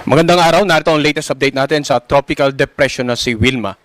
Magandang araw, narito ang latest update natin sa tropical depression na si Wilma.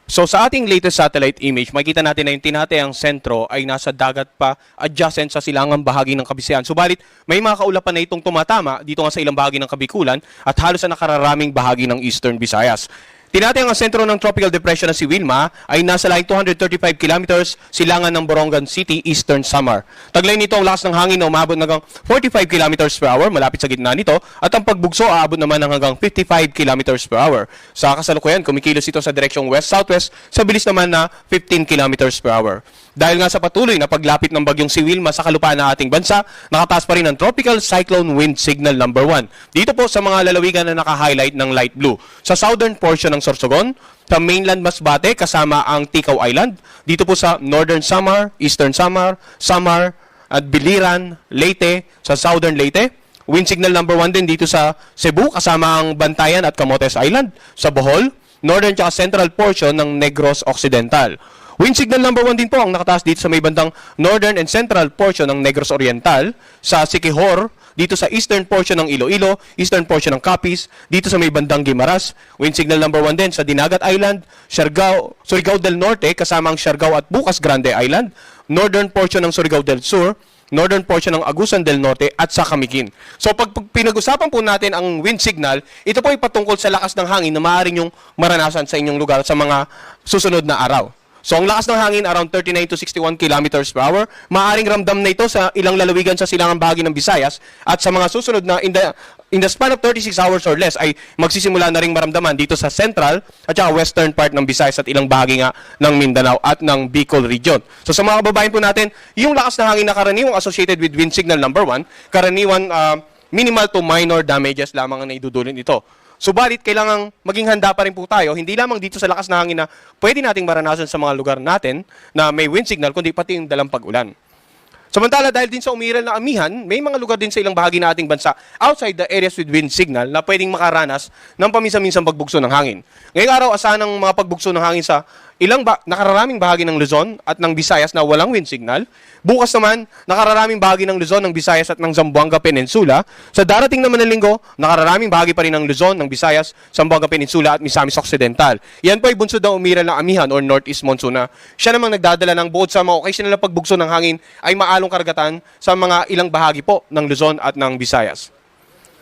So sa ating latest satellite image, makikita natin na yung tinatayang sentro ay nasa dagat pa adjacent sa silangang bahagi ng Kabisihan. Subalit may mga kaulapan na itong tumatama dito nga sa ilang bahagi ng Kabikulan at halos sa nakararaming bahagi ng Eastern Visayas. Tinatayang ang sentro ng tropical depression na si Wilma ay nasa laing 235 kilometers silangan ng Borongan City, Eastern Samar. Taglay nito ang lakas ng hangin na umabot hanggang 45 kilometers per hour malapit sa gitna nito at ang pagbugso aabot naman ng hanggang 55 kilometers per hour. Sa kasalukuyan, kumikilos ito sa direksyong west-southwest sa bilis naman na 15 kilometers per hour. Dahil nga sa patuloy na paglapit ng bagyong si Wilma sa kalupaan ng ating bansa, nakataas pa rin ang Tropical Cyclone Wind Signal number 1. Dito po sa mga lalawigan na naka-highlight ng light blue. Sa southern portion ng Sorsogon, sa mainland Masbate kasama ang Tikaw Island, dito po sa northern Samar, eastern Samar, Samar at Biliran, Leyte, sa southern Leyte. Wind signal number 1 din dito sa Cebu kasama ang Bantayan at Camotes Island, sa Bohol, northern at central portion ng Negros Occidental. Wind signal number 1 din po ang nakataas dito sa may bandang northern and central portion ng Negros Oriental, sa Siquijor, dito sa eastern portion ng Iloilo, eastern portion ng Capiz, dito sa may bandang Guimaras. Wind signal number 1 din sa Dinagat Island, Surigao del Norte kasama ang Siargao at Bucas Grande Island, northern portion ng Surigao del Sur, northern portion ng Agusan del Norte at sa Camiguin. So pag pinag-usapan po natin ang wind signal, ito po ay patungkol sa lakas ng hangin na maaari nyong maranasan sa inyong lugar sa mga susunod na araw. So ang lakas ng hangin around 39 to 61 kilometers per hour. Maaring ramdam na ito sa ilang lalawigan sa silangang bahagi ng Visayas at sa mga susunod na in the span of 36 hours or less ay magsisimula na ring maramdaman dito sa central at saka western part ng Visayas at ilang bahagi nga ng Mindanao at ng Bicol region. So sa mga kababayan po natin, yung lakas ng hangin na karaniwang associated with wind signal number 1, karaniwan minimal to minor damages lamang ang naidudulot nito. Subalit, kailangang maging handa pa rin po tayo, hindi lamang dito sa lakas ng hangin na pwede nating maranasan sa mga lugar natin na may wind signal, kundi pati yung dalampag ulan. Samantala, dahil din sa umiral na amihan, may mga lugar din sa ilang bahagi ng ating bansa outside the areas with wind signal na pwedeng makaranas ng paminsan-minsang pagbugso ng hangin. Ngayong araw, asahan ng mga pagbugso ng hangin sa nakararaming bahagi ng Luzon at ng Visayas na walang wind signal. Bukas naman, nakararaming bahagi ng Luzon, ng Visayas at ng Zamboanga Peninsula. Sa darating naman na linggo, nakararaming bahagi pa rin ng Luzon, ng Visayas, Zamboanga Peninsula at Misamis Occidental. Yan po ay bunsod ng umiral ng amihan or northeast monsoon na siya namang nagdadala ng bukod sa mga occasional na pagbugso ng hangin ay maalong karagatan sa mga ilang bahagi po ng Luzon at ng Visayas.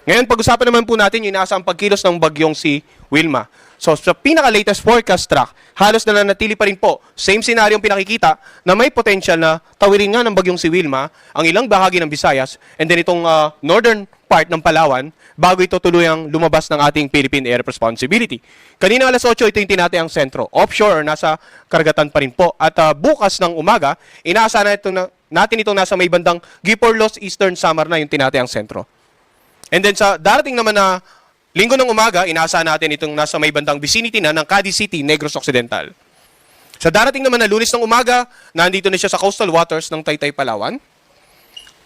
Ngayon, pag-usapan naman po natin yung inaasang pagkilos ng bagyong si Wilma. So, sa pinaka-latest forecast track, halos na nanatili pa rin po, same scenario yung pinakikita na may potential na tawirin nga ng bagyong si Wilma ang ilang bahagi ng Visayas and then itong northern part ng Palawan bago ito tuluyang lumabas ng ating Philippine Air Responsibility. Kanina alas 8, ito yung tinatayang sentro. Offshore or nasa karagatan pa rin po. At bukas ng umaga, inaasahan natin itong nasa may bandang Giporlos, Eastern Samar na yung tinatayang sentro. And then sa darating naman na linggo ng umaga, inaasahan natin itong nasa may bandang vicinity na ng Cadiz City, Negros Occidental. Sa darating naman na Lunes ng umaga, nandito na siya sa coastal waters ng Taytay, Palawan.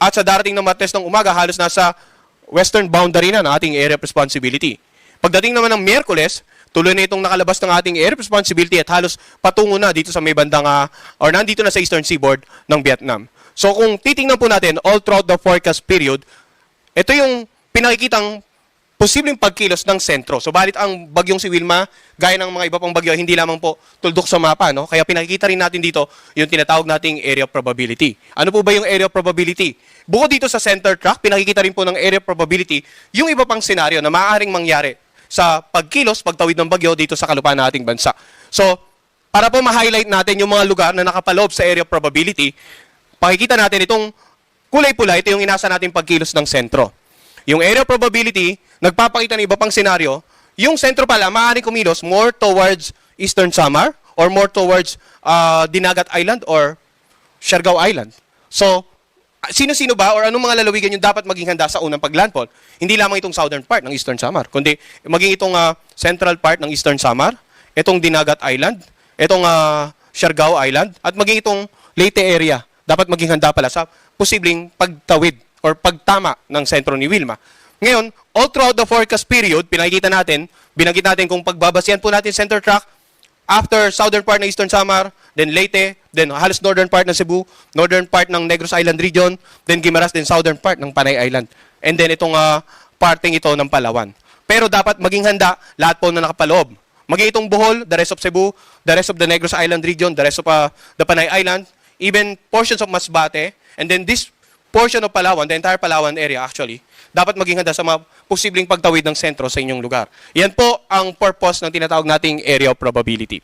At sa darating na Martes ng umaga, halos nasa western boundary na ng ating area of responsibility. Pagdating naman ng Miyerkules, tuloy na itong nakalabas ng ating area of responsibility at halos patungo na dito sa may bandang or nandito na sa eastern seaboard ng Vietnam. So kung titingnan po natin all throughout the forecast period, ito yung pinakikitang posibleng pagkilos ng sentro. So, balit ang bagyong si Wilma, gaya ng mga iba pang bagyo, hindi lamang po tuldok sa mapa, no? Kaya pinakikita rin natin dito yung tinatawag nating area of probability. Ano po ba yung area of probability? Bukod dito sa center track, pinakikita rin po ng area of probability yung iba pang senaryo na maaaring mangyari sa pagkilos, pagtawid ng bagyo dito sa kalupaan ng ating bansa. So, para po ma-highlight natin yung mga lugar na nakapaloob sa area of probability, pakikita natin itong kulay pula, ito yung inasa natin pagkilos ng sentro. Yung area of probability, nagpapakita ng iba pang senaryo, yung sentro pala, maaaring kumilos more towards Eastern Samar or more towards Dinagat Island or Siargao Island. So, sino-sino ba or anong mga lalawigan yung dapat maging handa sa unang paglandfall? Hindi lamang itong southern part ng Eastern Samar, kundi maging itong central part ng Eastern Samar, itong Dinagat Island, itong Siargao Island, at maging itong Leyte area. Dapat maging handa pala sa posibleng pagtawid or pagtama ng sentro ni Wilma. Ngayon, all throughout the forecast period, binanggit natin kung pagbabasihan po natin center track, after southern part ng Eastern Samar, then Leyte, then halos northern part ng Cebu, northern part ng Negros Island region, then Guimaras, then southern part ng Panay Island. And then itong parting ito ng Palawan. Pero dapat maging handa lahat po na nakapaloob. Maging itong Bohol, the rest of Cebu, the rest of the Negros Island region, the rest of the Panay Island, even portions of Masbate, and then this portion of Palawan, the entire Palawan area actually, dapat maging handa sa mga posibleng pagtawid ng sentro sa inyong lugar. Yan po ang purpose ng tinatawag nating area of probability.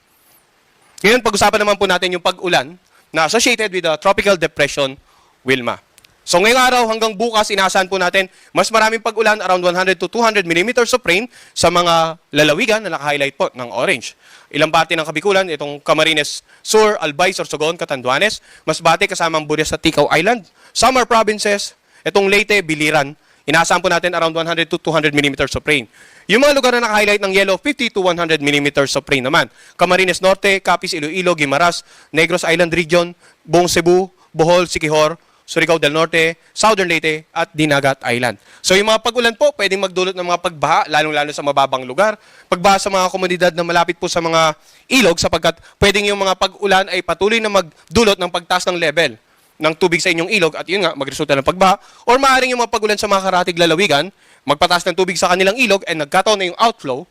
Ngayon, pag-usapan naman po natin yung pag-ulan na associated with the Tropical Depression Wilma. So ngayong araw hanggang bukas, inaasahan po natin mas maraming pag-ulan, around 100 to 200 millimeters of rain sa mga lalawigan na naka-highlight po ng orange. Ilang parte ng Kabikulan, itong Camarines Sur, Albay, Sorsogon, Catanduanes, Masbate kasamang Burias at Ticao Island, Samar Provinces, itong Leyte, Biliran, inaasahan po natin around 100 to 200 millimeters of rain. Yung mga lugar na naka-highlight ng yellow, 50 to 100 millimeters of rain naman. Camarines Norte, Capiz, Iloilo, Guimaras, Negros Island Region, buong Cebu, Bohol, Siquijor, Surigao del Norte, Southern Leyte, at Dinagat Island. So yung mga pag-ulan po, pwedeng magdulot ng mga pagbaha, lalong-lalo sa mababang lugar. Pagbaha sa mga komunidad na malapit po sa mga ilog sapagkat pwedeng yung mga pag-ulan ay patuloy na magdulot ng pagtaas ng level ng tubig sa inyong ilog at yun nga, magresulta ng pagbaha. Or maaaring yung mga pag-ulan sa mga karatig lalawigan, magpataas ng tubig sa kanilang ilog and nagkataon na yung outflow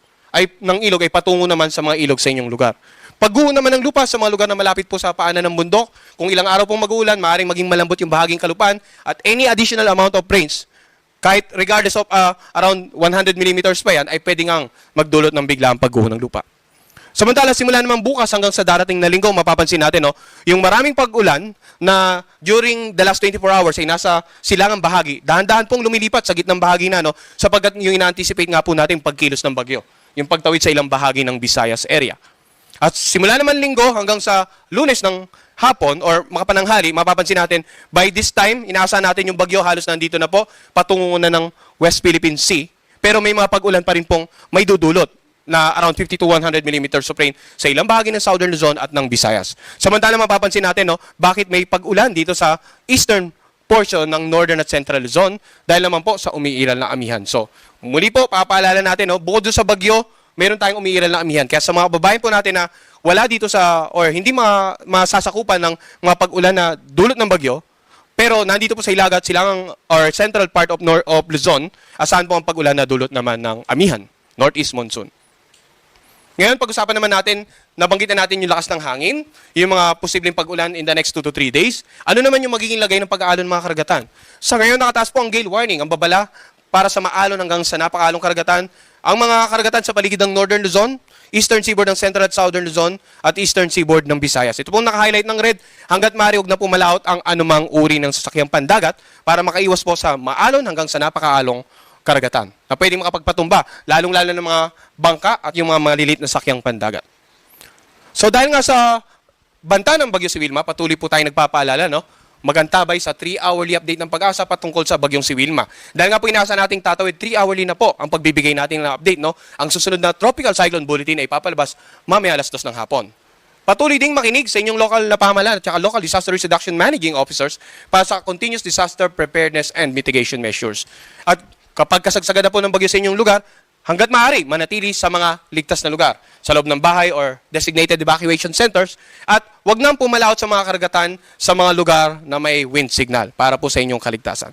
ng ilog ay patungo naman sa mga ilog sa inyong lugar. Pagguho naman ng lupa sa mga lugar na malapit po sa paanan ng bundok, kung ilang araw pong mag-uulan, maaaring maging malambot yung bahaging kalupaan at any additional amount of rains, kahit regardless of around 100 millimeters pa yan, ay pwedeng ang magdulot ng biglaang pagguho ng lupa. Samantala, simula naman bukas hanggang sa darating na linggo, mapapansin natin, no, yung maraming pag-ulan na during the last 24 hours ay nasa silangang bahagi, dahan-dahan pong lumilipat sa gitnang bahagi na, no, sapagkat yung ina-anticipate nga po natin pagkilos ng bagyo, yung pagtawid sa ilang bahagi ng Visayas area. At simula naman linggo hanggang sa Lunes ng hapon or makapananghali, mapapansin natin, by this time, inaasahan natin yung bagyo halos nandito na po, patungo na ng West Philippine Sea. Pero may mga pag-ulan pa rin pong may dudulot na around 50 to 100 millimeters of rain sa ilang bahagi ng Southern Luzon at ng Visayas. Samantala, mapapansin natin, no, bakit may pag-ulan dito sa eastern portion ng Northern at Central Luzon dahil naman po sa umiiral na amihan. So, muli po, papaalala natin, no, bukod doon sa bagyo, meron tayong umiiral na amihan. Kaya sa mga babaeng po natin na wala dito sa, or hindi masasakupan ng mga pag-ulan na dulot ng bagyo, pero nandito po sa Ilagat, silangang, or central part of Luzon, asahan po ang pag-ulan na dulot naman ng amihan, northeast monsoon. Ngayon, pag-usapan naman natin, nabanggit na natin yung lakas ng hangin, yung mga posibleng pag-ulan in the next 2 to 3 days. Ano naman yung magiging lagay ng pag-aalon ng mga karagatan? Sa ngayon, nakataas po ang gale warning, ang babala para sa maalon hanggang sa napakaalong karagatan. Ang mga karagatan sa paligid ng Northern Luzon, Eastern Seaboard ng Central at Southern Luzon, at Eastern Seaboard ng Visayas. Ito pong naka-highlight ng red, hanggat maaari huwag na po malaot ang anumang uri ng sasakyang pandagat para makaiwas po sa maalon hanggang sa napakaalong karagatan na pwedeng makapagpatumba, lalong-lalo ng mga bangka at yung mga maliliit na sakyang pandagat. So dahil nga sa banta ng Bagyo si Wilma, patuloy po tayo nagpapaalala, no? Magantabay sa 3-hourly update ng Pag-asa patungkol sa bagyong si Wilma. Dahil nga po inasa nating tatawid 3-hourly na po ang pagbibigay natin ng update, no? Ang susunod na Tropical Cyclone Bulletin ay papalabas mamaya 2:00 ng hapon. Patuloy ding makinig sa inyong local na pamahalaan at saka local disaster risk reduction managing officers para sa continuous disaster preparedness and mitigation measures. At kapag kasagsagan na po ng bagyo sa inyong lugar, hanggat maaari, manatili sa mga ligtas na lugar, sa loob ng bahay or designated evacuation centers, at wag nang pumalaot sa mga karagatan sa mga lugar na may wind signal para po sa inyong kaligtasan.